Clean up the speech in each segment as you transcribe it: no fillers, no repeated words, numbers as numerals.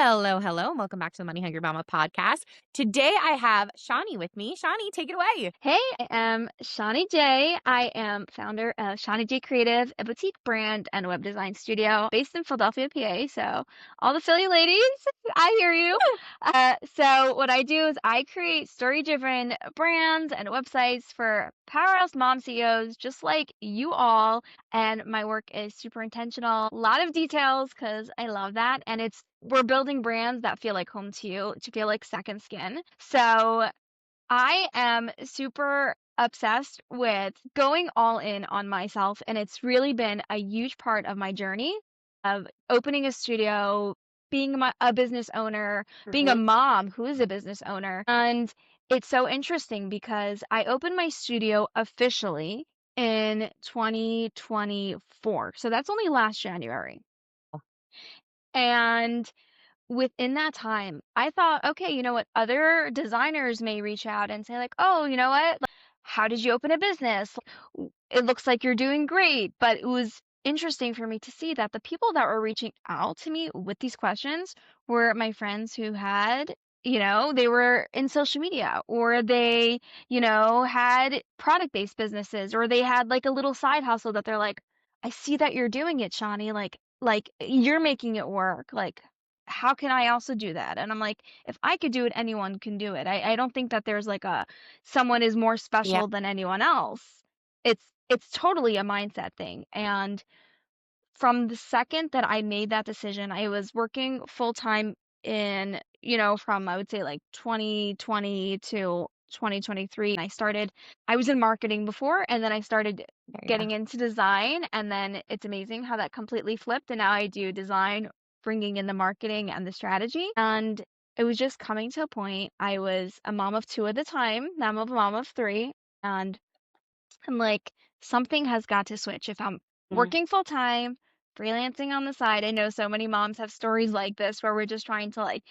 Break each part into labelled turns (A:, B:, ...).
A: Hello, hello, and welcome back to the Money Hungry Mama podcast. Today I have Shani with me. Shani, take it away.
B: Hey, I am Shani J. I am founder of Shani J Creative, a boutique brand and web design studio based in Philadelphia, PA. So all the Philly ladies, I hear you. So what I do is I create story-driven brands and websites for powerhouse mom CEOs just like you all. And my work is super intentional, a lot of details because I love that. And we're building brands that feel like home to you, to feel like second skin. So I am super obsessed with going all in on myself, and it's really been a huge part of my journey of opening a studio, being a business owner, being a
A: Mhm.
B: mom who is a business owner. And it's so interesting because I opened my studio officially in 2024. So that's only last January. And within that time, I thought, okay, you know what? Other designers may reach out and say, like, oh, you know what? Like, how did you open a business? It looks like you're doing great. But it was interesting for me to see that the people that were reaching out to me with these questions were my friends who had, they were in social media or they, had product-based businesses or they had like a little side hustle that they're like, I see that you're doing it, Shawnee. Like you're making it work. Like, how can I also do that? And I'm like, if I could do it, anyone can do it. I don't think that there's like someone is more
A: Yeah.
B: special than anyone else. It's totally a mindset thing. And from the second that I made that decision, I was working full time in, from I would say like 2020 to 2023. And I was in marketing before, and then I started
A: Yeah.
B: getting into design. And then it's amazing how that completely flipped. And now I do design, bringing in the marketing and the strategy. And it was just coming to a point. I was a mom of two at the time. Now I'm a mom of three. And I'm like, something has got to switch. If I'm
A: Mhm.
B: working full time, freelancing on the side, I know so many moms have stories like this where we're just trying to like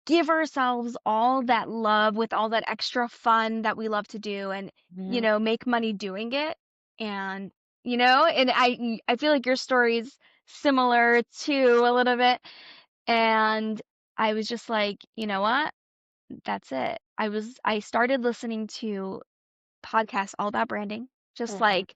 B: give ourselves all that love with all that extra fun that we love to do and,
A: Mhm.
B: make money doing it. And, and I feel like your story's similar too a little bit. And I was just like, you know what? That's it. I started listening to podcasts all about branding, just
A: Mhm.
B: like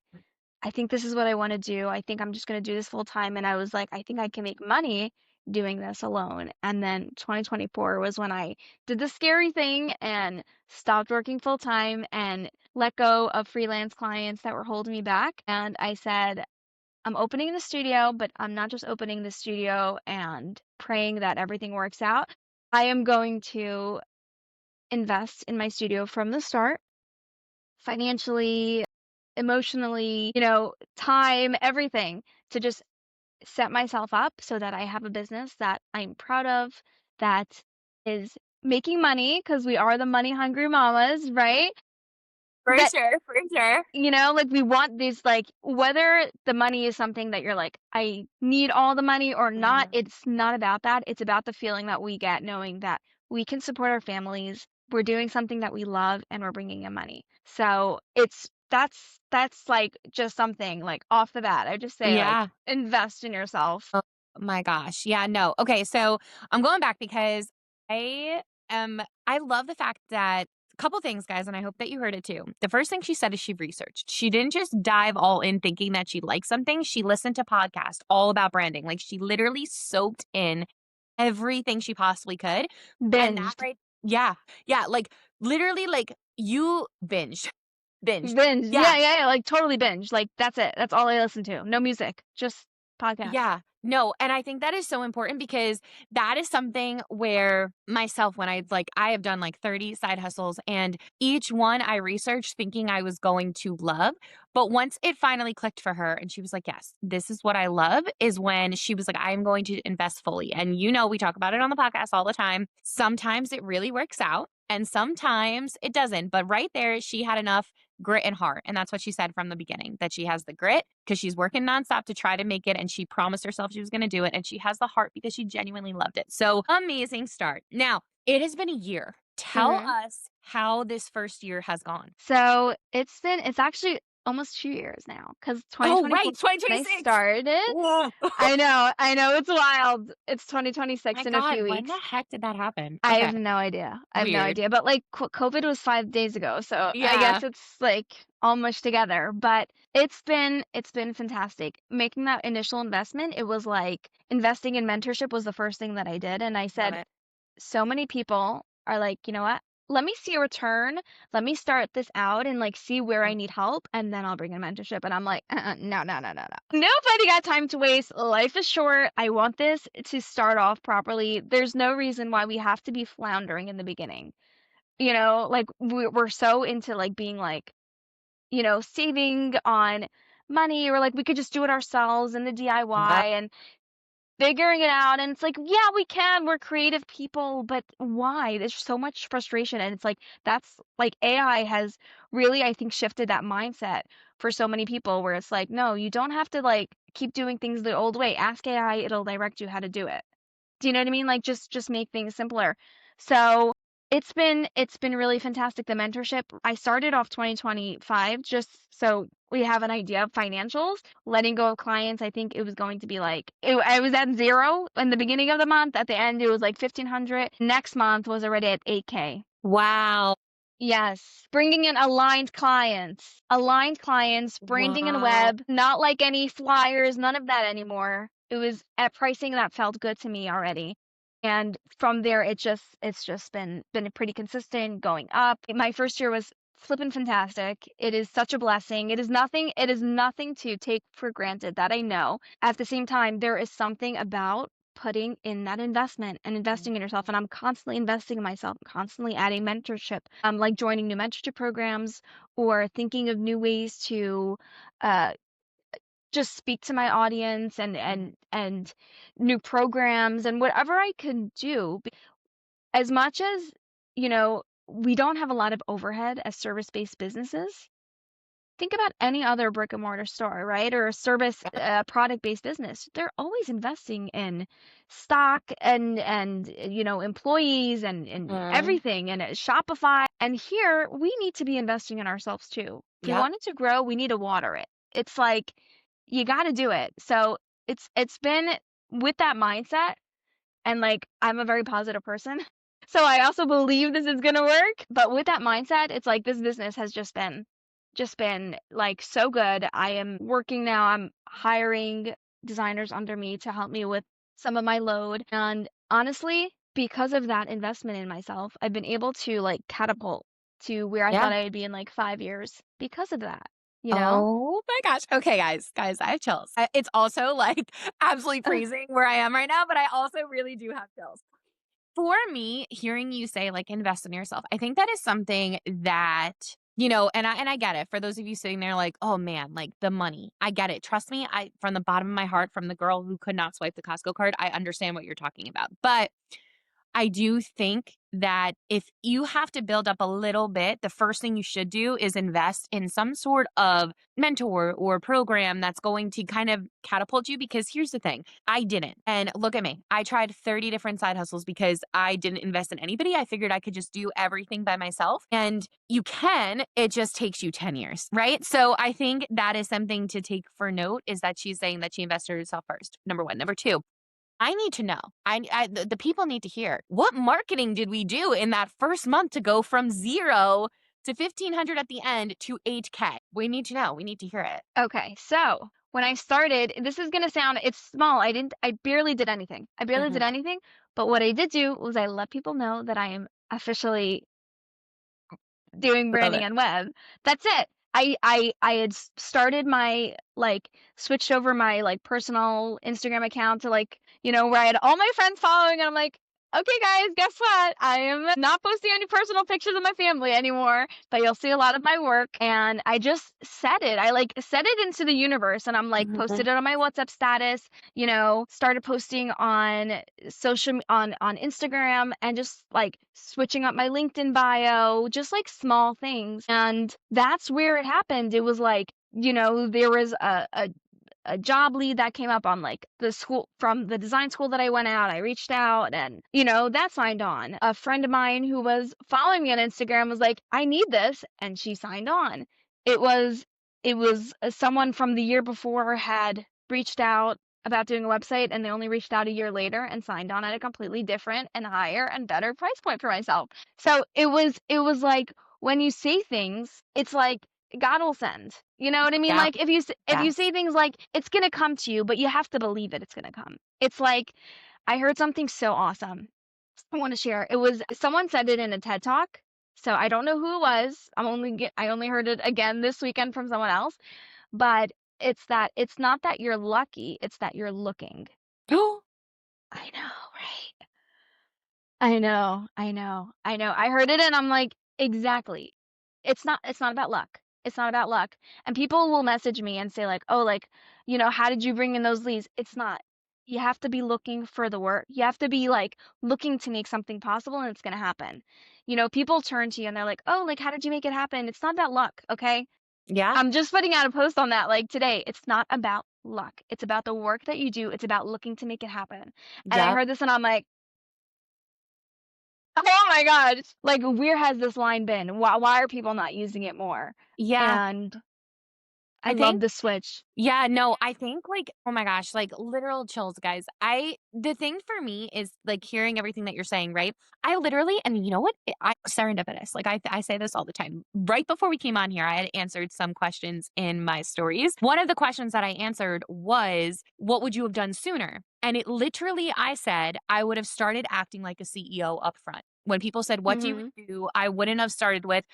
B: I think this is what I want to do. I think I'm just going to do this full time. And I was like, I think I can make money doing this alone. And then 2024 was when I did the scary thing and stopped working full time and let go of freelance clients that were holding me back. And I said, I'm opening the studio, but I'm not just opening the studio and praying that everything works out. I am going to invest in my studio from the start, financially, emotionally, time, everything, to just set myself up so that I have a business that I'm proud of, that is making money because we are the money hungry mamas, right?
A: For
B: That,
A: sure, for sure.
B: like we want these, like, whether the money is something that you're like, I need all the money or not,
A: Mhm.
B: it's not about that. It's about the feeling that we get knowing that we can support our families. We're doing something that we love and we're bringing in money. So that's like just something like off the bat. I just say like
A: Yeah.
B: invest in yourself.
A: Oh my gosh. Yeah, no. Okay, so I'm going back because I I love the fact that a couple things, guys, and I hope that you heard it too. The first thing she said is she researched. She didn't just dive all in thinking that she liked something. She listened to podcasts all about branding. Like she literally soaked in everything she possibly could. And that
B: Binged.
A: right, yeah. Yeah, like literally like you binged. Binged.
B: Binge.
A: Yeah.
B: Yeah, like totally binge. Like that's it. That's all I listen to. No music, just podcasts.
A: Yeah. No, and I think that is so important because that is something where myself, when I have done like 30 side hustles and each one I researched thinking I was going to love. But once it finally clicked for her and she was like, yes, this is what I love, is when she was like, I'm going to invest fully. And we talk about it on the podcast all the time. Sometimes it really works out and sometimes it doesn't. But right there, she had enough grit and heart. And that's what she said from the beginning, that she has the grit because she's working nonstop to try to make it. And she promised herself she was going to do it. And she has the heart because she genuinely loved it. So amazing start. Now, it has been a year. Tell
B: Hmm.
A: us how this first year has gone.
B: So it's actually almost 2 years now, because
A: Oh,
B: 2024
A: right,
B: when I
A: 2026.
B: started.
A: Whoa.
B: I know, it's wild. It's
A: My
B: 2026 in a
A: God,
B: few
A: when the
B: weeks.
A: heck did that happen?
B: I
A: Okay,
B: have no idea. I have no
A: weird.
B: idea. But like COVID was 5 days ago, so I
A: Yeah,
B: guess it's like almost together. But it's been fantastic. Making that initial investment, it was like investing in mentorship was the first thing that I did. And I
A: love
B: said,
A: it.
B: so many people are like, you know what? Let me see a return. Let me start this out and like see where I
A: Yeah.
B: need help, and then I'll bring in mentorship. And I'm like, no, no, no, no, no. Nobody got time to waste. Life is short. I want this to start off properly. There's no reason why we have to be floundering in the beginning. Like we're so into like being like, saving on money, or like we could just do it ourselves and the DIY
A: Yep.
B: and figuring it out. And it's like, yeah, we can, we're creative people, but why? There's so much frustration. And it's like, that's like AI has really, I think, shifted that mindset for so many people, where it's like, no, you don't have to like keep doing things the old way. Ask AI, it'll direct you how to do it. Do you know what I mean? Like just make things simpler. So it's been really fantastic. The mentorship, I started off 2025 just so we have an idea of financials. Letting go of clients, I think it was going to be like I was at 0 in the beginning of the month. At the end, it was like 1,500. Next month was already at 8K.
A: Wow.
B: Yes, bringing in aligned clients, branding and
A: Wow.
B: web, not like any flyers, none of that anymore. It was at pricing that felt good to me already. And from there, it's just been pretty consistent, going up. My first year was flippin' fantastic. It is such a blessing. It is nothing to take for granted, that I know. At the same time, there is something about putting in that investment and investing in yourself. And I'm constantly investing in myself, constantly adding mentorship, like joining new mentorship programs, or thinking of new ways to uh, just speak to my audience, and new programs and whatever I can do. As much as, we don't have a lot of overhead as service-based businesses. Think about any other brick and mortar store, right? Or a service, product-based business. They're always investing in stock and employees and
A: Mm.
B: everything, and Shopify. And here we need to be investing in ourselves too. If we
A: Yep.
B: want it to grow, we need to water it. It's like you got to do it. So it's been with that mindset, and like I'm a very positive person. So I also believe this is gonna work. But with that mindset, it's like this business has just been like so good. I am working now. I'm hiring designers under me to help me with some of my load. And honestly, because of that investment in myself, I've been able to like catapult to where I
A: Yeah.
B: thought I'd be in like 5 years because of that, you know?
A: Oh my gosh. Okay, guys, I have chills. It's also like absolutely freezing where I am right now, but I also really do have chills. For me, hearing you say, like, invest in yourself, I think that is something that, and I get it. For those of you sitting there like, "Oh, man, like, the money." I get it. Trust me, I from the bottom of my heart, from the girl who could not swipe the Costco card, I understand what you're talking about. But I do think that if you have to build up a little bit, the first thing you should do is invest in some sort of mentor or program that's going to kind of catapult you. Because here's the thing, I didn't. And look at me. I tried 30 different side hustles because I didn't invest in anybody. I figured I could just do everything by myself. And you can, it just takes you 10 years, right? So I think that is something to take for note, is that she's saying that she invested in herself first. Number one. Number two, I need to know. The people need to hear, what marketing did we do in that first month to go from 0 to 1,500 at the end to 8K? We need to know. We need to hear it.
B: Okay, so when I started, this is gonna sound, it's small. I barely did anything. I barely did
A: Mhm.
B: anything. But what I did do was I let people know that I am officially doing
A: Love
B: branding
A: it.
B: and web. That's it. I had started my like switched over my like personal Instagram account to like, where I had all my friends following, and I'm like, okay guys, guess what? I am not posting any personal pictures of my family anymore, but you'll see a lot of my work. And I just said it. I like said it into the universe, and I'm like
A: Mhm.
B: posted it on my WhatsApp status, started posting on on Instagram, and just like switching up my LinkedIn bio, just like small things. And that's where it happened. It was like, there was a job lead that came up on like the school, from the design school that I went out. I reached out, and, that signed on. A friend of mine who was following me on Instagram was like, I need this. And she signed on. It was it was someone from the year before had reached out about doing a website, and they only reached out a year later and signed on at a completely different and higher and better price point for myself. So it was like when you say things, it's like God will send. You know what I mean?
A: Yep.
B: Like if you
A: Yes.
B: say things like it's gonna come to you, but you have to believe it, it's gonna come. It's like I heard something so awesome. I want to share. It was someone said it in a TED Talk. So I don't know who it was. I only heard it again this weekend from someone else, but it's that it's not that you're lucky, it's that you're looking. I know, right? I know, I know, I know. I heard it and I'm like, exactly. It's not about luck. It's not about luck. And people will message me and say like, "Oh, like, how did you bring in those leads?" It's not. You have to be looking for the work. You have to be like looking to make something possible and it's going to happen. People turn to you and they're like, "Oh, like how did you make it happen?" It's not about luck, okay?
A: Yeah.
B: I'm just putting out a post on that like today. It's not about luck. It's about the work that you do. It's about looking to make it happen. And I
A: Yep.
B: heard this and I'm like, oh my god. Like, where has this line been? Why are people not using it more?
A: Yeah.
B: And I
A: I
B: love
A: think
B: the switch.
A: Yeah, no, I think like, oh my gosh, like literal chills, guys. The thing for me is like hearing everything that you're saying, right? I literally, and you know what? I serendipitous. Like I say this all the time. Right before we came on here, I had answered some questions in my stories. One of the questions that I answered was, what would you have done sooner? And it literally, I said, I would have started acting like a CEO up front. When people said, what do you
B: Mhm.
A: do? I wouldn't have started with,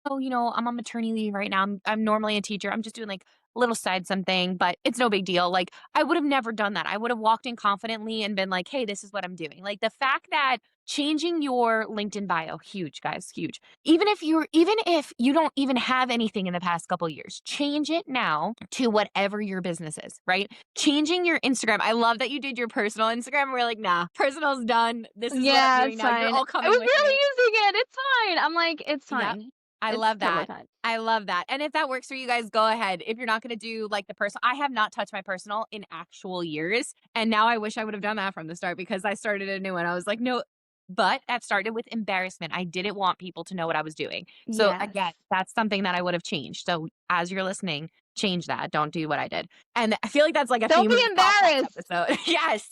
A: oh, I'm on maternity leave right now. I'm normally a teacher. I'm just doing like a little side something, but it's no big deal. Like I would have never done that. I would have walked in confidently and been like, hey, this is what I'm doing. Like the fact that changing your LinkedIn bio, huge, guys, huge. Even if you don't even have anything in the past couple years, change it now to whatever your business is, right? Changing your Instagram. I love that you did your personal Instagram. We're like, nah, personal's done. This is what I'm
B: Yeah,
A: doing
B: it's
A: now. You're
B: fine.
A: all
B: I
A: coming
B: was
A: with
B: really
A: me.
B: using it. It's fine. I'm like, it's
A: Yep.
B: fine.
A: I
B: It's
A: love
B: totally
A: that.
B: fine.
A: I love that. And if that works for you guys, go ahead. If you're not going to do like the personal, I have not touched my personal in actual years. And now I wish I would have done that from the start because I started a new one. I was like, no, but that started with embarrassment. I didn't want people to know what I was doing. So
B: Yes.
A: again, that's something that I would have changed. So as you're listening, change that. Don't do what I did. And I feel like that's like a
B: Don't
A: theme
B: be
A: of this podcast
B: embarrassed.
A: episode. Yes.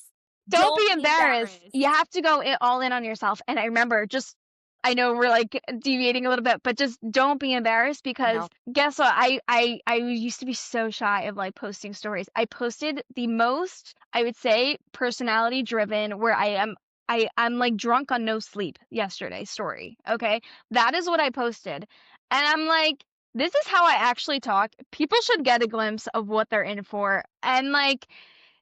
B: Don't
A: Don't
B: be
A: be
B: embarrassed.
A: embarrassed.
B: You have to go all in on yourself. And I remember just I know we're like deviating a little bit, but just don't be embarrassed because
A: No.
B: guess what? I used to be so shy of like posting stories. I posted the most, I would say, personality driven where I'm like drunk on no sleep yesterday story. Okay. That is what I posted. And I'm like, this is how I actually talk. People should get a glimpse of what they're in for. And like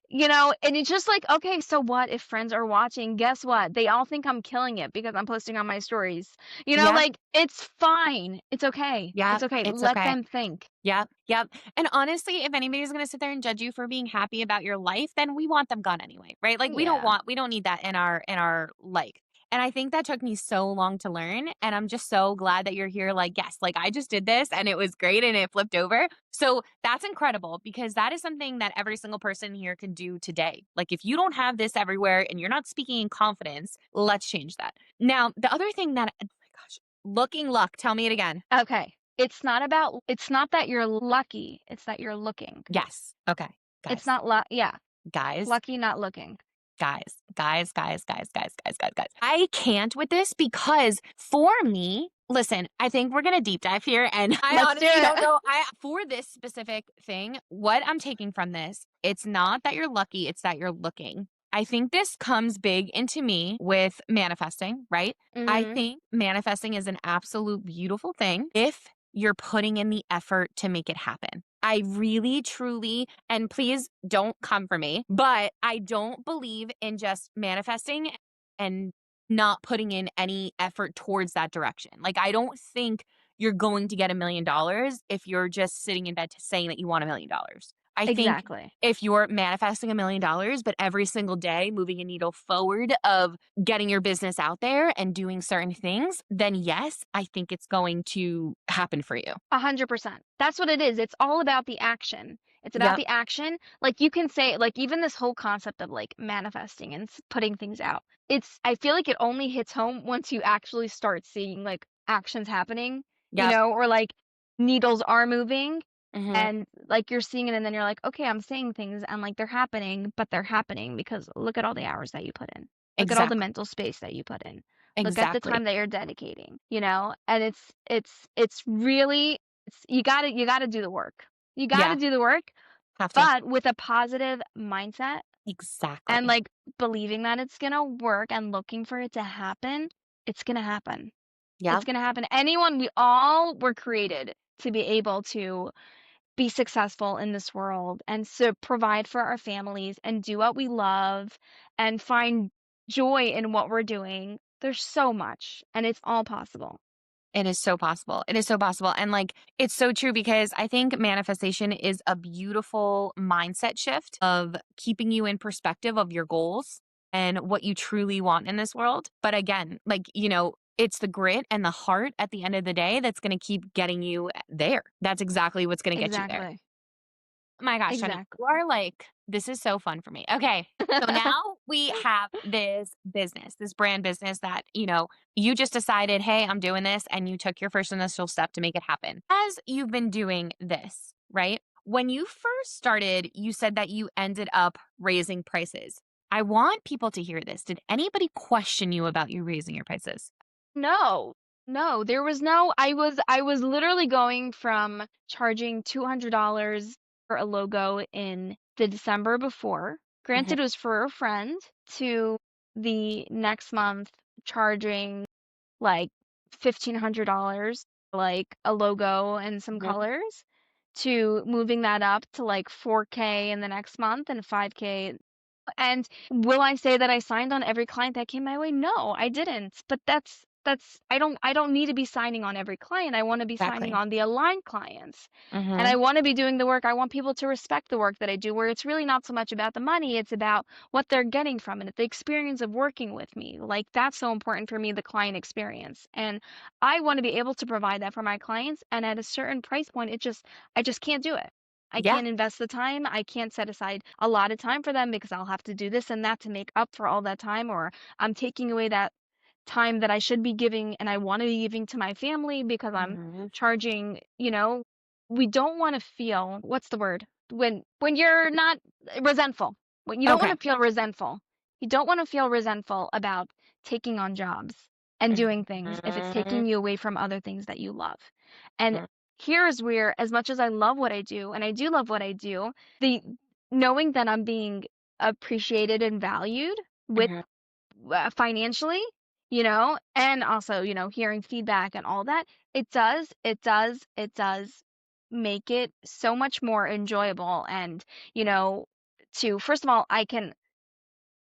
B: and it's just like, okay, so what if friends are watching? Guess what? They all think I'm killing it because I'm posting on my stories.
A: Yeah.
B: Like it's fine. It's okay.
A: Yeah.
B: It's okay.
A: It's
B: Let
A: okay.
B: them think.
A: Yep, yep. And honestly, if anybody's gonna sit there and judge you for being happy about your life, then we want them gone anyway, right? Like
B: Yeah.
A: we don't need that in our like. And I think that took me so long to learn. And I'm just so glad that you're here. Like, yes, like I just did this and it was great and it flipped over. So that's incredible because that is something that every single person here can do today. Like, if you don't have this everywhere and you're not speaking in confidence, let's change that. Now, the other thing that, oh my gosh, looking luck, tell me it again.
B: Okay. It's not that you're lucky. It's that you're looking.
A: Yes. Okay.
B: It's
A: Guys,
B: not luck. Yeah.
A: guys,
B: Lucky, not looking.
A: guys. I can't with this because for me, listen, I think we're gonna deep dive here, and I
B: Let's do
A: honestly don't
B: it.
A: know. I for this specific thing, what I'm taking from this, it's not that you're lucky, it's that you're looking. I think this comes big into me with manifesting, right? I
B: Mhm.
A: think manifesting is an absolute beautiful thing if you're putting in the effort to make it happen. I really, truly, and please don't come for me, but I don't believe in just manifesting and not putting in any effort towards that direction. Like, I don't think you're going to get $1 million if you're just sitting in bed saying that you want $1 million. I think
B: Exactly.
A: if you're manifesting $1 million, but every single day moving a needle forward of getting your business out there and doing certain things, then yes, I think it's going to happen for you.
B: 100%. That's what it is. It's all about the action. It's about
A: Yep.
B: the action. Like you can say, like even this whole concept of like manifesting and putting things out. I feel like it only hits home once you actually start seeing like actions happening,
A: Yep.
B: or like needles are moving.
A: Mhm.
B: And, like, you're seeing it and then you're like, "Okay, I'm saying things and, like, they're happening, but they're happening because look at all the hours that you put in. Look at all the
A: Exactly.
B: mental space that you put in. Look at the
A: Exactly.
B: time that you're dedicating," you know? And it's really you gotta do the work. You gotta
A: Yeah.
B: do the work,
A: Have to.
B: but with a positive mindset and,
A: Exactly.
B: like, believing that it's gonna work and looking for it to happen, it's gonna happen. It's
A: Yep.
B: gonna happen. Anyone we all were created to be able to be successful in this world and so provide for our families and do what we love and find joy in what we're doing. There's so much, and it's all possible.
A: It is so possible. It is so possible. And like, it's so true because I think manifestation is a beautiful mindset shift of keeping you in perspective of your goals and what you truly want in this world. But again, like, it's the grit and the heart at the end of the day that's going to keep getting you there. That's exactly what's going to get you there.
B: Exactly.
A: My gosh, Shani,
B: Exactly.
A: you are like, this is so fun for me. Okay. So now we have this business, this brand business that, you just decided, hey, I'm doing this. And you took your first initial step to make it happen. As you've been doing this, right? When you first started, you said that you ended up raising prices. I want people to hear this. Did anybody question you about you raising your prices?
B: No. No, there was no I was literally going from charging $200 for a logo in the December before,
A: Hmm.
B: granted it was for a friend, to the next month charging like $1,500, like a logo and some
A: Hmm.
B: colors, to moving that up to like 4K in the next month and 5K. And will I say that I signed on every client that came my way? No, I didn't. But that's I don't need to be signing on every client. I want to be signing
A: Exactly.
B: on the aligned clients. And I
A: Hmm.
B: want to be doing the work. I want people to respect the work that I do, where it's really not so much about the money, it's about what they're getting from it, the experience of working with me. Like that's so important for me, the client experience. And I want to be able to provide that for my clients. And at a certain price point, I just can't do it. I
A: Yeah.
B: can't invest the time. I can't set aside a lot of time for them because I'll have to do this and that to make up for all that time, or I'm taking away that time that I should be giving and I want to be giving to my family because I'm
A: Hmm.
B: charging, we don't want to feel, what's the word? When you're not resentful. When you don't want
A: Okay.
B: to feel resentful. You don't want to feel resentful about taking on jobs and doing things if it's
A: Mhm.
B: taking you away from other things that you love. And
A: Mhm.
B: here's where, as much as I love what I do, and I do love what I do, the knowing that I'm being appreciated and valued with
A: Mhm.
B: financially, and also, hearing feedback and all that, it does make it so much more enjoyable. And, you know, to, first of all,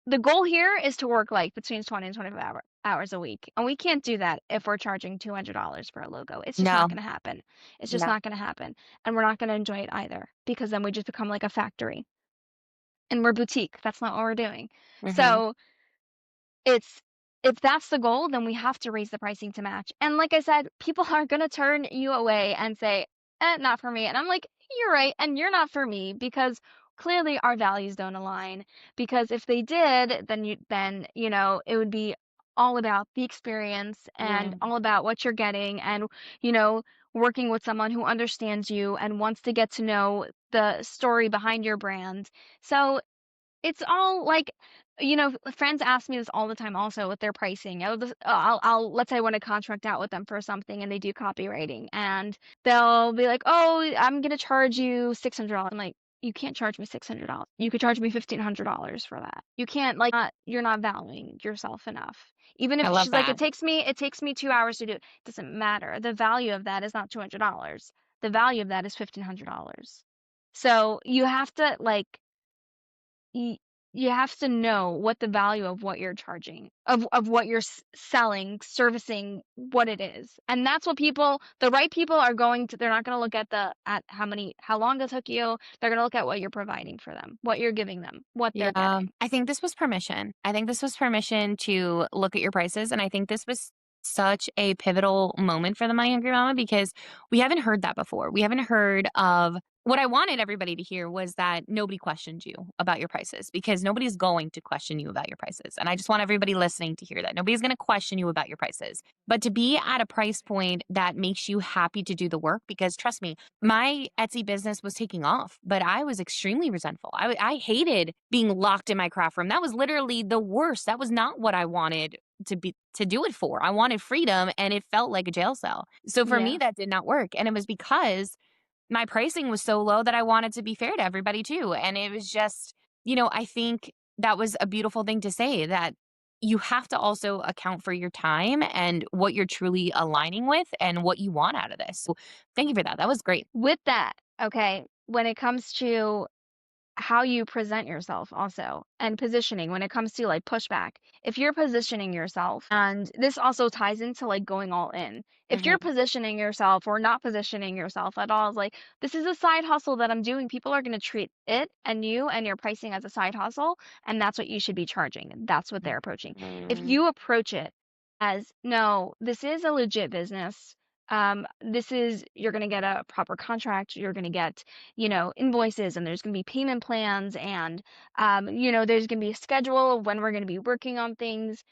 B: the goal here is to work like between 20 and 25 hours a week. And we can't do that if we're charging $200 for a logo. It's just not
A: No,
B: going to happen. It's just
A: no.
B: not going to happen. And we're not going to enjoy it either because then we just become like a factory and we're boutique. That's not what we're doing.
A: Mhm.
B: So, it's if that's the goal, then we have to raise the pricing to match. And like I said, people are gonna turn you away and say, not for me." And I'm like, "You're right, and you're not for me because clearly our values don't align. Because if they did, then it would be all about the experience and
A: Mhm.
B: all about what you're getting and, you know, working with someone who understands you and wants to get to know the story behind your brand." So it's all like, friends ask me this all the time also with their pricing. I'll let's say I want to contract out with them for something and they do copywriting and they'll be like, "Oh, I'm gonna charge you $600." I'm like, "You can't charge me $600. You could charge me $1,500 for that. You can't you're not valuing yourself enough." Even
A: I
B: if
A: love
B: she's like,
A: that.
B: "It takes me 2 hours to do it." Doesn't matter. The value of that is not $200. The value of that is $1,500. So you have to Y you have to know what the value of what you're charging, of what you're selling, servicing, what it is. And that's what the right people are going to, they're not going to look at how long it took you. They're going to look at what you're providing for them, what you're giving them, what they're
A: Yeah,
B: getting.
A: I think this was permission. I think this was permission to look at your prices, and I think this was such a pivotal moment for the My Hungry Mama because we haven't heard that before. We haven't heard of what I wanted everybody to hear was that nobody questioned you about your prices because nobody's going to question you about your prices. And I just want everybody listening to hear that nobody's going to question you about your prices, but to be at a price point that makes you happy to do the work. Because trust me, my Etsy business was taking off, but I was extremely resentful. I hated being locked in my craft room. That was literally the worst. That was not what I wanted to do it for. I wanted freedom and it felt like a jail cell. So for me
B: Yeah.
A: that did not work, and it was because my pricing was so low that I wanted to be fair to everybody too. And it was just, I think that was a beautiful thing to say, that you have to also account for your time and what you're truly aligning with and what you want out of this. So thank you for that. That was great.
B: With that, okay, when it comes to how you present yourself also and positioning when it comes to like pushback. If you're positioning yourself, and this also ties into like going all in. If you're
A: Hmm.
B: positioning yourself or not positioning yourself at all, like this is a side hustle that I'm doing, people are going to treat it and you and your pricing as a side hustle, and that's what you should be charging. That's what they're approaching. If
A: Hmm.
B: you approach it as no, this is a legit business. This is you're going to get a proper contract, you're going to get invoices, and there's going to be payment plans, and, there's going to be a schedule of when we're going to be working on things.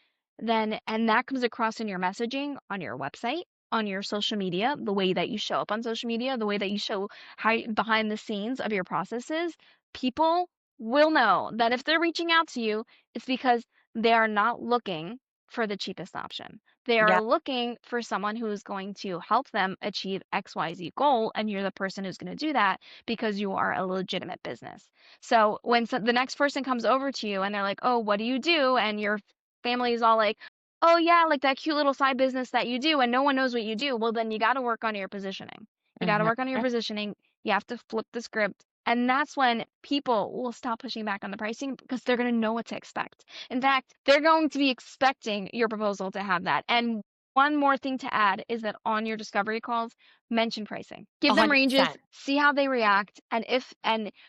B: And that comes across in your messaging, on your website, on your social media, the way that you show up on social media, the way that you show how behind the scenes of your processes, people will know that if they're reaching out to you, it's because they are not looking for the cheapest option. They are
A: Yeah.
B: looking for someone who is going to help them achieve XYZ goal, and you're the person who's going to do that because you are a legitimate business. So when the next person comes over to you and they're like, "Oh, what do you do?" and your family is all like, "Oh yeah, like that cute little side business that you do," and no one knows what you do, well then you got to work on your positioning. You got to
A: Hmm.
B: work on your positioning. You have to flip the script. And that's when people will stop pushing back on the pricing because they're going to know what to expect. In fact, they're going to be expecting your proposal to have that. And one more thing to add is that on your discovery calls, mention pricing. Give them ranges,
A: 100%.
B: see how they react, and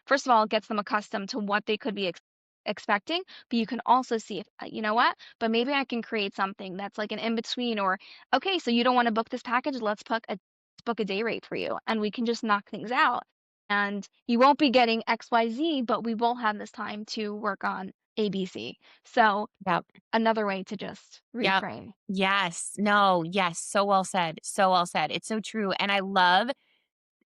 B: first of all, it gets them accustomed to what they could be expecting, but you can also see if, you know what, but maybe I can create something that's like an in between, or okay, so you don't want to book this package, let's book a day rate for you and we can just knock things out. And you won't be getting XYZ, but we will have this time to work on ABC. So
A: Yep.
B: another way to just
A: Yep.
B: reframe.
A: Yes. No. Yes. So well said. So well said. It's so true. And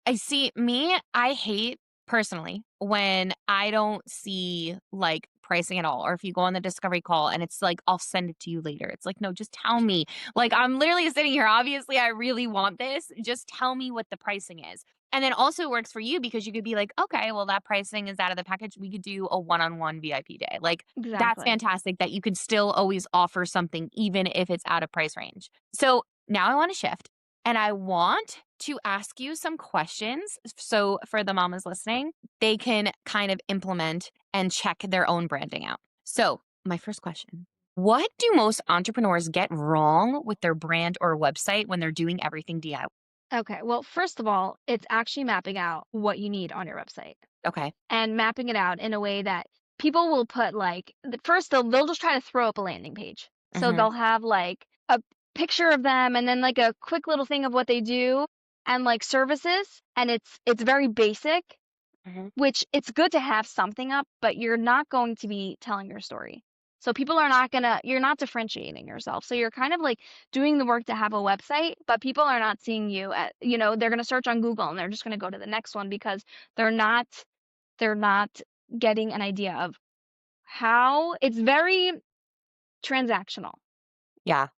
A: I see me, I hate personally when I don't see like pricing at all. Or if you go on the discovery call and it's like, I'll send it to you later. It's like, no, just tell me. Like, I'm literally sitting here. Obviously, I really want this. Just tell me what the pricing is. And then also works for you because you could be like, okay, well, that pricing is out of the package. We could do a one on one VIP day. Like, that's
B: Exactly.
A: fantastic that you could still always offer something, even if it's out of price range. So now I want to shift and I want to ask you some questions. So for the mamas listening, they can kind of implement and check their own branding out. So, my first question: what do most entrepreneurs get wrong with their brand or website when they're doing everything DIY?
B: Okay. Well, first of all, it's actually mapping out what you need on your website
A: Okay.
B: and mapping it out in a way that people will put like first they'll just try to throw up a landing page. So
A: Mhm.
B: they'll have like a picture of them and then like a quick little thing of what they do and like services, and it's very basic,
A: Mhm.
B: which it's good to have something up, but you're not going to be telling your story. So people are not gonna, you're not differentiating yourself. So you're kind of like doing the work to have a website, but people are not seeing you at, they're gonna search on Google and they're just gonna go to the next one because they're not they're not getting an idea of how it's transactional
A: Yeah.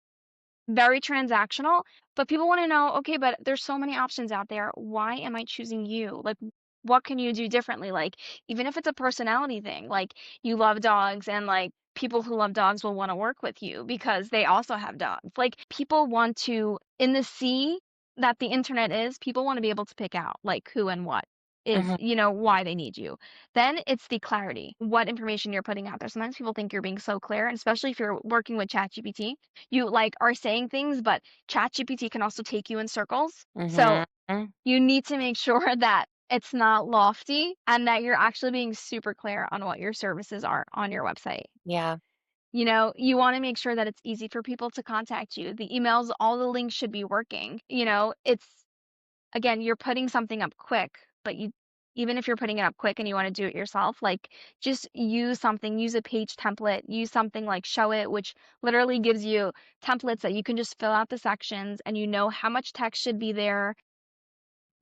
B: very transactional, but people want to know, okay, but there's so many options out there. Why am I choosing you? Like, what can you do differently? Like, even if it's a personality thing, like you love dogs and like people who love dogs will want to work with you because they also have dogs. Like, people want to, in the sea that the internet is, people want to be able to pick out like who and what is,
A: Mhm.
B: why they need you. Then it's the clarity, what information you're putting out there. Sometimes people think you're being so clear, and especially if you're working with ChatGPT, you like are saying things, but ChatGPT can also take you in circles. So
A: Mhm.
B: you need to make sure that it's not lofty and that you're actually being super clear on what your services are on your website.
A: Yeah.
B: You want to make sure that it's easy for people to contact you. The emails, all the links should be working. It's again, you're putting something up quick, but even if you're putting it up quick and you want to do it yourself, like just use something, use a page template, use something like Show It, which literally gives you templates that you can just fill out the sections and you know how much text should be there.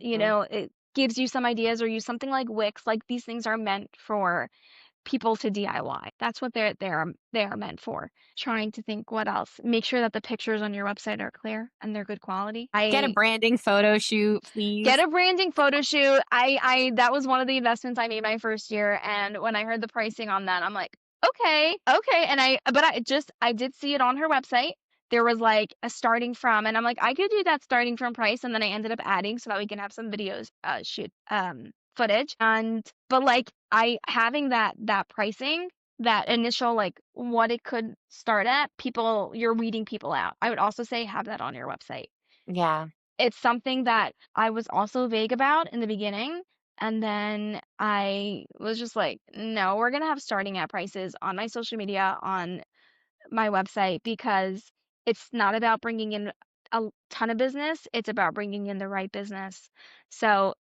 A: Mhm.
B: It gives you some ideas, or use something like Wix. Like these things are meant for people to DIY. That's what they are meant for. Trying to think what else. Make sure that the pictures on your website are clear and they're good quality.
A: Get a
B: I
A: branding photo shoot,
B: Get
A: please.
B: a branding photo shoot. I That was one of the investments I made my first year, and when I heard the pricing on that, I'm like, "Okay, okay." And I did see it on her website. There was like a starting from, and I'm like, "I could do that starting from price," and then I ended up adding so that we can have some videos, shoot footage. And but like I having that pricing, that initial like what it could start at, people you're weeding people out. I would also say have that on your website.
A: Yeah.
B: It's something that I was also vague about in the beginning, and then I was just like, "No, we're gonna have starting at prices on my social media, on my website, because it's not about bringing in a ton of business, it's about bringing in the right business." So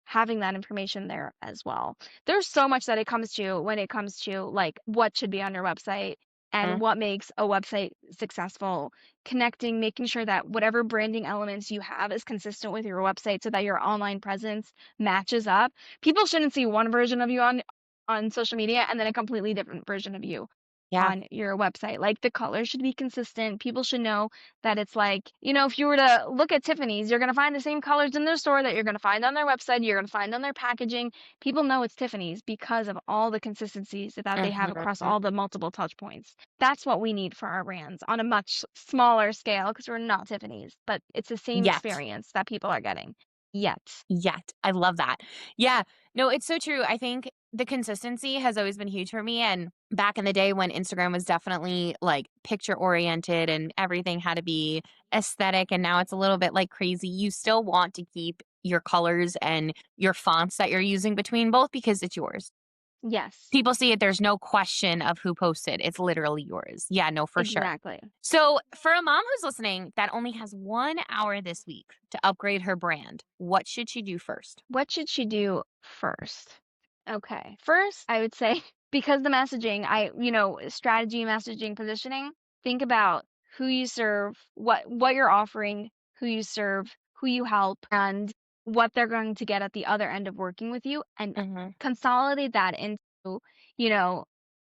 B: having that information there as well. There's so much that it comes to when it comes to like what should be on your website and
A: Mhm.
B: what makes a website successful. Connecting, making sure that whatever branding elements you have is consistent with your website so that your online presence matches up. People shouldn't see one version of you on social media and then a completely different version of you
A: Yeah.
B: on your website. Like the colors should be consistent. People should know that it's like, if you were to look at Tiffany's, you're going to find the same colors in their store that you're going to find on their website, you're going to find on their packaging. People know it's Tiffany's because of all the consistencies that they have across
A: Mhm.
B: all the multiple touch points. That's what we need for our brands on a much smaller scale because we're not Tiffany's, but it's the same
A: Yet.
B: experience that people are getting. Yet.
A: Yet. I love that. Yeah. No, it's so true. I think the consistency has always been huge for me. And back in the day when Instagram was definitely like picture oriented and everything had to be aesthetic, and now it's a little bit like crazy, you still want to keep your colors and your fonts that you're using between both because it's yours.
B: Yes,
A: People see it, there's no question of who posted. It's literally yours. Yeah, no, for sure.
B: exactly.
A: So, for a mom who's listening that only has 1 hour this week to upgrade her brand, what should she do first?
B: What should she do first? Okay. First, I would say because the messaging, strategy, messaging, positioning, think about who you serve, what you're offering, who you serve, who you help, and what they're going to get at the other end of working with you, and
A: Mhm.
B: consolidate that into, you know,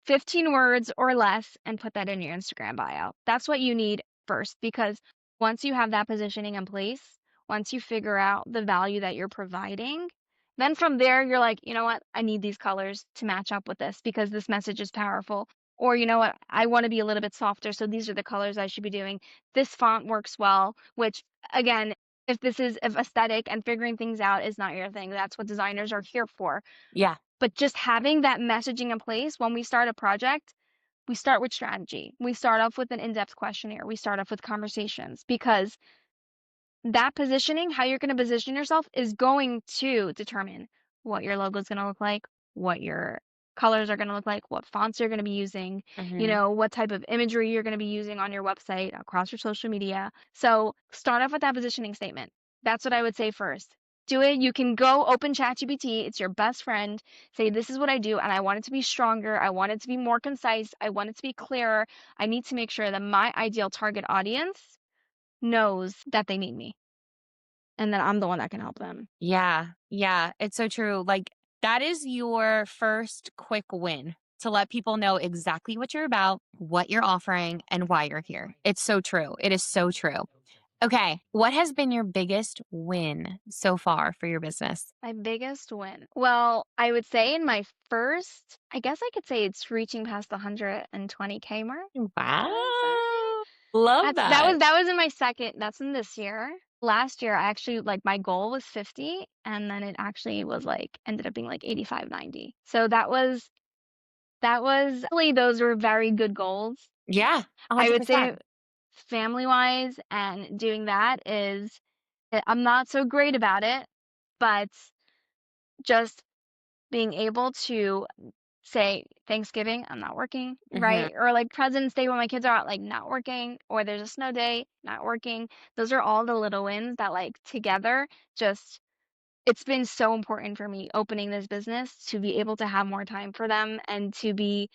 B: 15 words or less and put that in your Instagram bio. That's what you need first, because once you have that positioning in place, once you figure out the value that you're providing, then from there you're like, you know what? I need these colors to match up with this because this message is powerful. Or you know what? I want to be a little bit softer, so these are the colors I should be doing. This font works well, which again, if aesthetic and figuring things out is not your thing, that's what designers are here for.
A: Yeah.
B: But just having that messaging in place when we start a project, we start with strategy. We start off with an in-depth questionnaire. We start off with conversations because that positioning, how you're going to position yourself, is going to determine what your logo is going to look like, what your colors are going to look like, what fonts you're going to be using,
A: Mhm.
B: what type of imagery you're going to be using on your website, across your social media. So start off with that positioning statement. That's what I would say first. Do it. You can go open ChatGPT. It's your best friend. Say, this is what I do, and I want it to be stronger. I want it to be more concise. I want it to be clearer. I need to make sure that my ideal target audience knows that they need me and then I'm the one that can help them.
A: Yeah. Yeah, it's so true. Like, that is your first quick win to let people know exactly what you're about, what you're offering, and why you're here. It's so true. It is so true. Okay. What has been your biggest win so far for your business?
B: My biggest win. Well, I would say in my first, I guess I could say it's reaching past the 120K mark. I would say.
A: Wow. Love
B: That's that
A: that.
B: was that was in my second, that's in this year. Last year I actually like my goal was 50 and then it actually was like ended up being like 85, 90. So that was really, those were very good goals.
A: Yeah.
B: I would say
A: 100%.
B: family-wise and doing that is I'm not so great about it, but just being able to say Thanksgiving, I'm not working,
A: Mhm.
B: right? Or like President's Day when my kids are out, like not working, or there's a snow day, not working. Those are all the little wins that like together just it's been so important for me opening this business to be able to have more time for them and to be,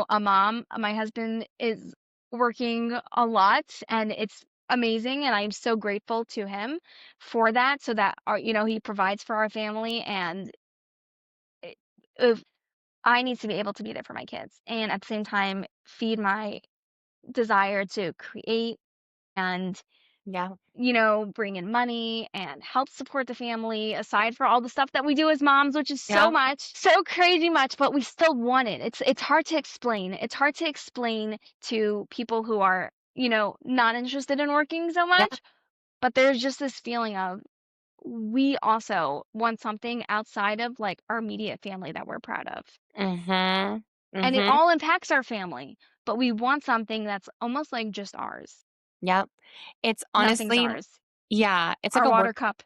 B: a mom. My husband is working a lot and it's amazing and I'm so grateful to him for that so that he provides for our family and it, if I need to be able to be there for my kids and at the same time feed my desire to create and
A: Yeah.
B: bring in money and help support the family aside for all the stuff that we do as moms, which is so
A: Yeah.
B: much, so crazy much, but we still want it. It's hard to explain. It's hard to explain to people who are, not interested in working so
A: Yeah.
B: much, but there's just this feeling of we also want something outside of like our immediate family that we're proud of.
A: Mhm.
B: And it
A: Mhm.
B: all impacts our family, but we want something that's almost like just ours.
A: Yep. It's
B: Nothing's
A: honestly
B: ours.
A: yeah, it's like
B: Our
A: a work.
B: water cup,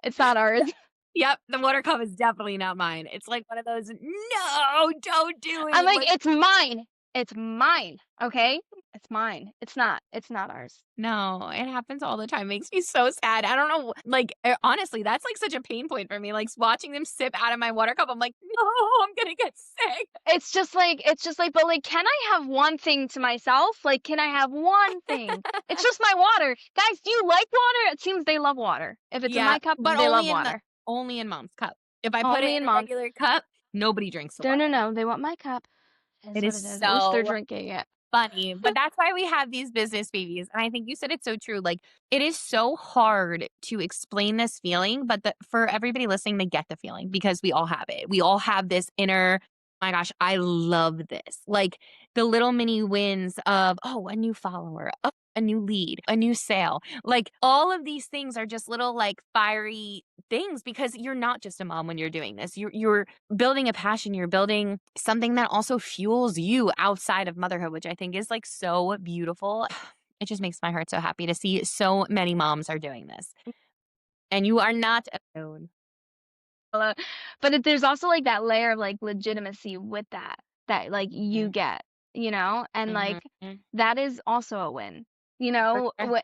B: it's not ours.
A: Yep, the water cup is definitely not mine. It's like one of those, "No, don't do
B: I'm
A: it."
B: like,
A: Like,
B: "It's mine. It's mine, okay? It's mine. It's not ours."
A: no, it happens all the time, makes me so sad. I don't know, like, honestly, that's, like, such a pain point for me, like, watching them sip out of my water cup, I'm like, "No, I'm gonna get sick."
B: It's just like, but, like, can I have one thing to myself? Like, can I have one thing? It's just my water. Guys, do you like water? It seems they love water. If it's in
A: Yeah,
B: my cup,
A: but
B: they love water.
A: only in mom's cup. If I put it
B: Only
A: in
B: in
A: a
B: mom.
A: regular cup, nobody drinks the
B: No, no,
A: water.
B: no, they want my cup. It is
A: It
B: what
A: is
B: it is. At least they're
A: so
B: drinking it.
A: funny, but that's why we have these business babies, and I think you said it so true, like, it is so hard to explain this feeling, but for everybody listening, they get the feeling because we all have it. We all have this inner, "My gosh, I love this." Like, the little mini wins of, "Oh, a new follower. Oh, a new lead, a new sale." Like, all of these things are just little, like, fiery things because you're not just a mom when you're doing this. You're building a passion, you're building something that also fuels you outside of motherhood, which I think is like so beautiful. It just makes my heart so happy to see so many moms are doing this. And you are not alone.
B: Uh, but there's also like that layer of like legitimacy with that like you
A: Mm,
B: get, and
A: mhm,
B: like
A: mm,
B: that is also a win,
A: for sure.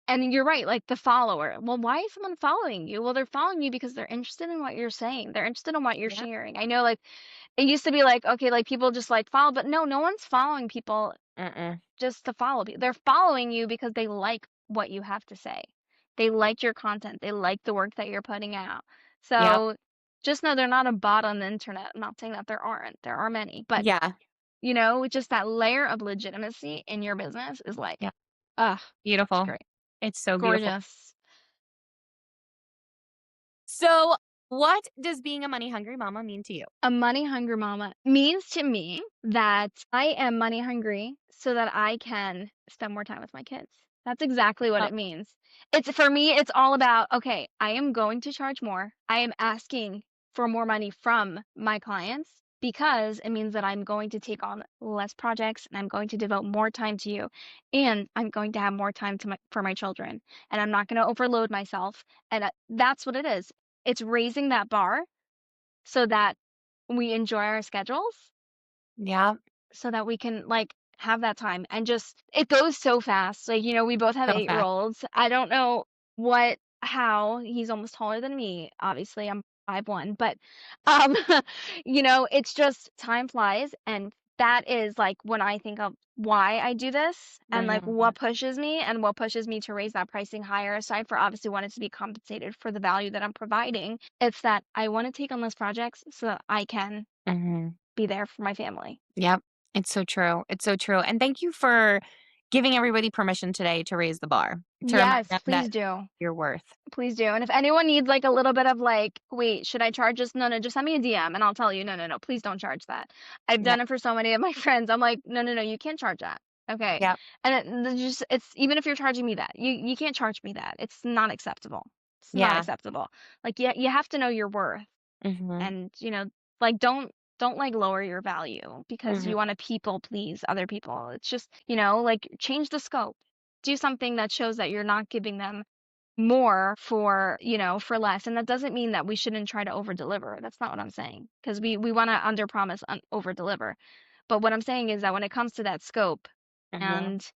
B: and you're right, like the follower. Well, why is someone following you? Well, they're following you because they're interested in what you're saying. They're interested in what you're
A: Yep.
B: sharing. I know, like it used to be like okay, like people just like follow, but no, no one's following people
A: Mm-mm.
B: just to follow you. They're following you because they like what you have to say. They like your content. They like the work that you're putting out.
A: Yep.
B: So just know they're not a bot on the internet. I'm not saying that there aren't. There are many. But,
A: Yeah.
B: just that layer of legitimacy in your business is like,
A: Yeah.
B: ugh, it's
A: Beautiful.
B: great.
A: It's so beautiful.
B: Gorgeous.
A: So, what does being a money hungry mama mean to you?
B: A money hungry mama means to me that I am money hungry so that I can spend more time with my kids. That's exactly what
A: Oh,
B: it means. It's for me, it's all about, okay, I am going to charge more. I am asking for more money from my clients because it means that I'm going to take on less projects and I'm going to devote more time to you and I'm going to have more time for my children and I'm not going to overload myself and that's what it is. It's raising that bar so that we enjoy our schedules
A: yeah.
B: so that we can like have that time and just it goes so fast. Like, we both have
A: So fast.
B: eight-year-olds. I don't know how he's almost taller than me. Obviously, I'm 5'1", but um, it's just time flies and that is like when I think of why I do this and like
A: Mhm.
B: what pushes me to raise that pricing higher aside for obviously wanting to be compensated for the value that I'm providing. It's that I want to take on those projects so that I can
A: Mhm.
B: be there for my family.
A: Yep. It's so true. It's so true. And thank you for giving everybody permission today to raise the bar, to remind
B: Yes,
A: them
B: please
A: that
B: do.
A: you're worth.
B: Please do. And if anyone needs like a little bit of like, wait, should I charge this? No, no, just send me a DM and I'll tell you, no, no, no, please don't charge that. I've
A: Yeah.
B: done it for so many of my friends. I'm like, no, no, no, you can't charge that. Okay.
A: Yep.
B: And it's even if you're charging me that, you can't charge me that. It's not acceptable. It's not
A: Yeah.
B: acceptable. Like you have to know your worth
A: Mhm.
B: and like don't like lower your value because
A: Mhm.
B: you want to people please other people. It's just, like change the scope. Do something that shows that you're not giving them more for less. And that doesn't mean that we shouldn't try to over deliver. That's not what I'm saying. Because we want to under promise, over deliver. But what I'm saying is that when it comes to that scope,
A: Mhm.
B: And,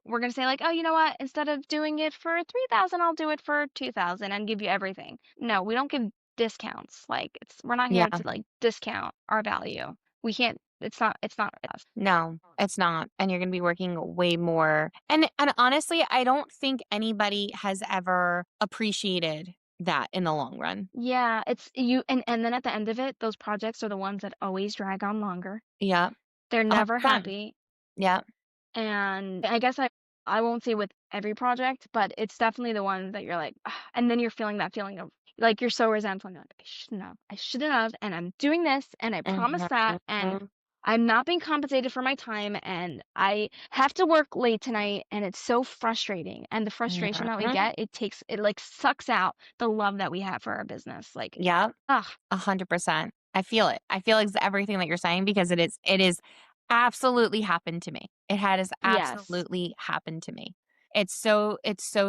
B: we're going to say like, "Oh, you know what? Instead of doing it for 3,000, I'll do it for 2,000 and give you everything." No, we don't give discounts. Like we're not here
A: Yeah.
B: to like discount our value. We can't it's not us.
A: No, it's not, and you're gonna be working way more and honestly, I don't think anybody has ever appreciated that in the long run.
B: Yeah, it's you and then at the end of it, those projects are the ones that always drag on longer.
A: Yep,
B: They're never
A: 100%.
B: happy.
A: Yep.
B: And I guess I won't say with every project, but it's definitely the ones that you're like, "Ah," and then you're feeling that feeling of like you're so resentful. And you're like, I shouldn't have, and I'm doing this, and I promise that, and
A: Mhm.
B: I'm not being compensated for my time, and I have to work late tonight, and it's so frustrating. And the frustration that we
A: Mhm.
B: get, it like sucks out the love that we have for our business. Like,
A: Yep,
B: ah,
A: 100%. I feel it. I feel everything that you're saying because it is absolutely happened to me. It has
B: yes,
A: absolutely happened to me. It's so,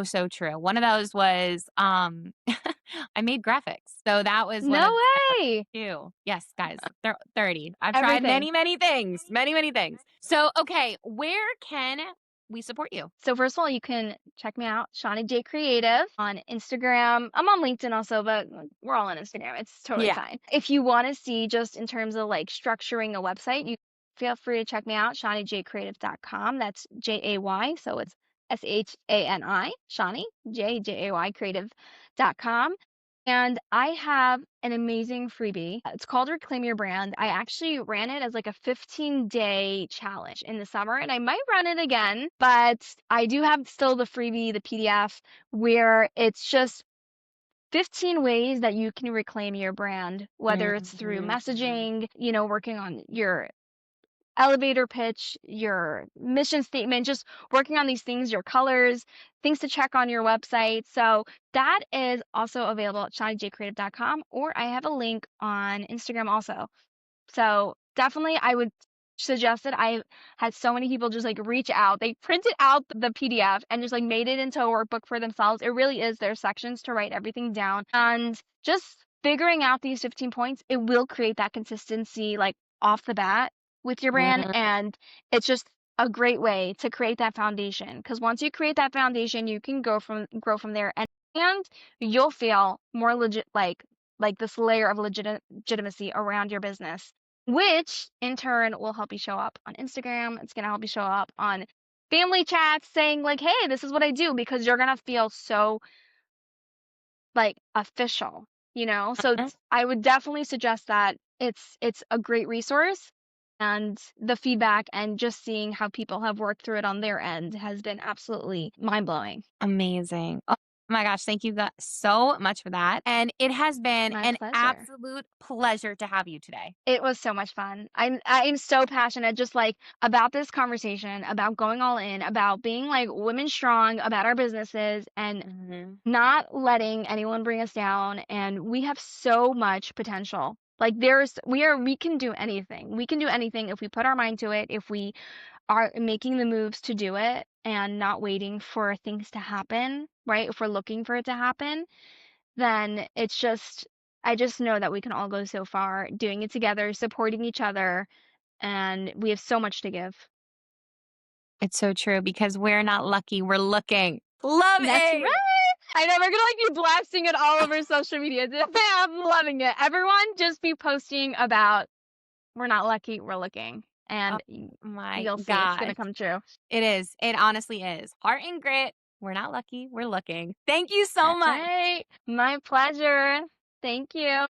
A: so true. One of those was, I made graphics. So that was one
B: no
A: of the
B: way,
A: too. Yes, guys, they're 30. I've tried
B: everything.
A: many, many things, many, many things. So, okay, where can we support you?
B: So first of all, you can check me out, Shani J Creative on Instagram. I'm on LinkedIn also, but we're all on Instagram. It's totally
A: Yeah.
B: fine. If you want to see just in terms of like structuring a website, you feel free to check me out, ShaniJCreative.com. That's Jay. So it's Shani, Shani, Jay Creative.com. And I have an amazing freebie. It's called Reclaim Your Brand. I actually ran it as like a 15-day challenge in the summer, and I might run it again, but I do have still the freebie, the PDF, where it's just 15 ways that you can reclaim your brand, whether it's through
A: Mhm.
B: messaging, working on your elevator pitch, your mission statement, just working on these things, your colors, things to check on your website. So that is also available at shinijcreative.com, or I have a link on Instagram also. So definitely I would suggest it. I had so many people just like reach out. They printed out the PDF and just like made it into a workbook for themselves. It really is their sections to write everything down. And just figuring out these 15 points, it will create that consistency like off the bat with your brand.
A: Mhm.
B: And it's just a great way to create that foundation. Because once you create that foundation, you can grow from there, and you'll feel more legit, like this layer of legitimacy around your business, which in turn will help you show up on Instagram. It's going to help you show up on family chats saying like, "Hey, this is what I do," because you're going to feel so like official, So
A: Mhm.
B: I would definitely suggest that it's a great resource, and the feedback and just seeing how people have worked through it on their end has been absolutely mind-blowing.
A: Amazing. Oh my gosh, thank you so much for that. And it has been
B: My
A: an
B: pleasure.
A: absolute pleasure to have you today.
B: It was so much fun. I'm so passionate just like about this conversation, about going all in, about being like women strong about our businesses and
A: Mhm.
B: not letting anyone bring us down, and we have so much potential. Like we can do anything. We can do anything if we put our mind to it, if we are making the moves to do it and not waiting for things to happen, right? If we're looking for it to happen, then I just know that we can all go so far doing it together, supporting each other, and we have so much to give.
A: It's so true because we're not lucky, we're looking. Love
B: That's
A: it.
B: right. I know we're gonna like be blasting it all over social media. I'm loving it. Everyone just be posting about we're not lucky, we're looking.
A: Oh
B: And
A: my
B: you'll see it's
A: gosh.
B: gonna come true.
A: It is. It honestly is. Heart and grit. We're not lucky, we're looking. Thank you so
B: That's
A: much.
B: right. My pleasure. Thank you.